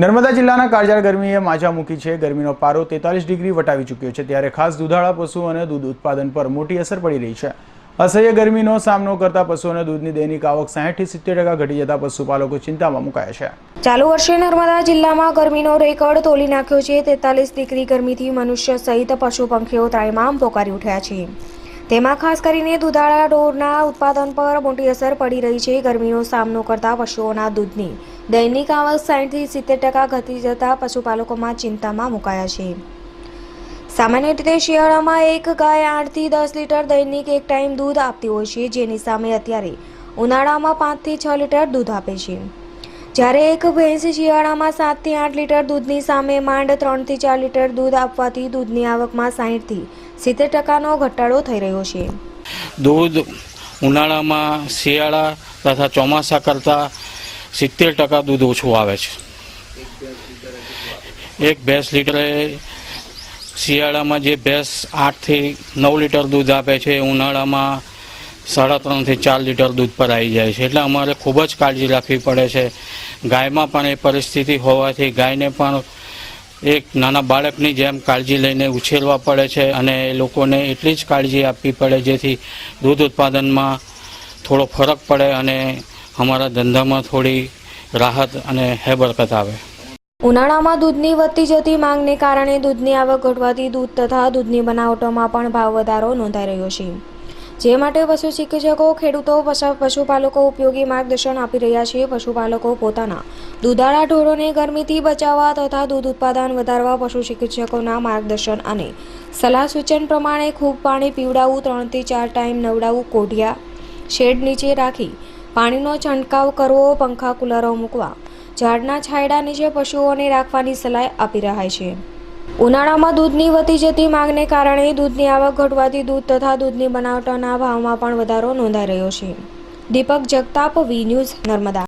નર્મદા જિલ્લાના કાળઝાળ ગરમીએ માજા મૂકી છે। ગરમીનો પારો 43 ડિગ્રી વટાવી ચૂક્યો છે, ત્યારે ખાસ દૂધાળા પશુઓ અને દૂધ ઉત્પાદન પર મોટી અસર પડી રહી છે। અસહ્ય ગરમીનો સામનો કરતા પશુઓને દૂધની દૈનિક આવક 60 થી 70% ઘટી જતા પશુપાલકો ચિંતામાં મુકાયા છે। ચાલુ વર્ષે નર્મદા જિલ્લામાં ગરમીનો રેકોર્ડ તોડી નાખ્યો છે। 43 ડિગ્રી ગરમીથી મનુષ્ય સહિત પશુ પંખીઓ ત્રાહિમામ પોકારી ઉઠ્યા છે। તેમાં ખાસ કરીને દૂધાળા ઢોરના ઉત્પાદન પર મોટી અસર પડી રહી છે। ગરમીનો સામનો કરતા પશુઓના દૂધની દૈનિક આવક 60 થી 70% ઘટી જતા પશુપાલકોમાં ચિંતામાં મુકાયા છે। સામાન્ય રીતે શિયાળામાં એક ગાય 8 થી 10 લીટર દૈનિક એક ટાઈમ દૂધ આપતી હોય છે, જેની સામે અત્યારે ઉનાળામાં 5 થી 6 લીટર દૂધ આપે છે, જ્યારે એક ભેંસ શિયાળામાં 7 થી 8 લીટર દૂધની સામે માંડ 3 થી 4 લીટર દૂધ આપવાથી દૂધની આવકમાં 60 થી 70%નો ઘટાડો થઈ રહ્યો છે। દૂધ ઉનાળામાં શિયાળા તથા ચોમાસા કરતાં 70% દૂધ ઓછું આવે છે। એક ભેંસ લીટરે શિયાળામાં જે ભેંસ 8 થી 9 લીટર દૂધ આપે છે, ઉનાળામાં 3.5 થી 4 લીટર દૂધ પર આવી જાય છે। એટલે અમારે ખૂબ જ કાળજી રાખવી પડે છે। ગાયમાં પણ એ પરિસ્થિતિ હોવાથી ગાયને પણ એક નાના બાળકની જેમ કાળજી લઈને ઉછેરવા પડે છે અને એ લોકોને એટલી જ કાળજી આપવી પડે જેથી દૂધ ઉત્પાદનમાં થોડો ફરક પડે અને અમારા ધંધામાં થોડી રાહત અને હેબરકત આવે। ઉનાળામાં દૂધની વધતી જતી માંગને કારણે દૂધની આવક ઘટવાથી દૂધ તથા દૂધની બનાવટોમાં પણ ભાવ વધારો નોંધાઈ રહ્યો છે, જે માટે પશુ ચિકિત્સકો, ખેડૂતો, પશુપાલકો ઉપયોગી માર્ગદર્શન આપી રહ્યા છે। પશુપાલકો પોતાના દૂધાળા ઢોરોને ગરમીથી બચાવવા તથા દૂધ ઉત્પાદન વધારવા પશુ ચિકિત્સકોના માર્ગદર્શન અને સલાહ સૂચન પ્રમાણે ખૂબ પાણી પીવડાવવું, 3 થી 4 ટાઈમ નવડાવવું, કોઢિયા શેડ નીચે રાખી પાણીનો છંટકાવ કરવો, પંખા કુલરો મૂકવા, ઝાડના છાંયડા નીચે પશુઓને રાખવાની સલાહ આપી રહ્યા છે। ઉનાળામાં દૂધની વધતી જતી માંગને કારણે દૂધની આવક ઘટવાથી દૂધ તથા દૂધની બનાવટોના ભાવમાં પણ વધારો નોંધાઈ રહ્યો છે। દીપક જગતાપ, વી ન્યૂઝ, નર્મદા।